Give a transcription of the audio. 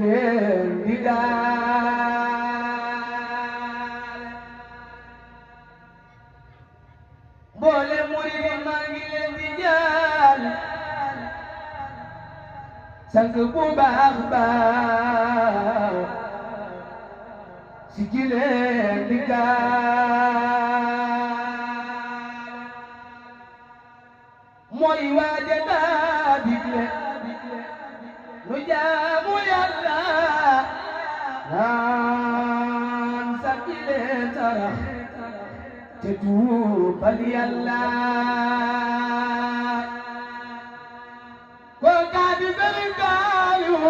leen di daal mboole murid maa ngi leen di jaal sang bu baax baax si leen di gaal mooy waaja daa digle nu jaamu Yàlla naan sakki leen sarax te tuubal Yàlla ko kaa di Sëriñ Saaliw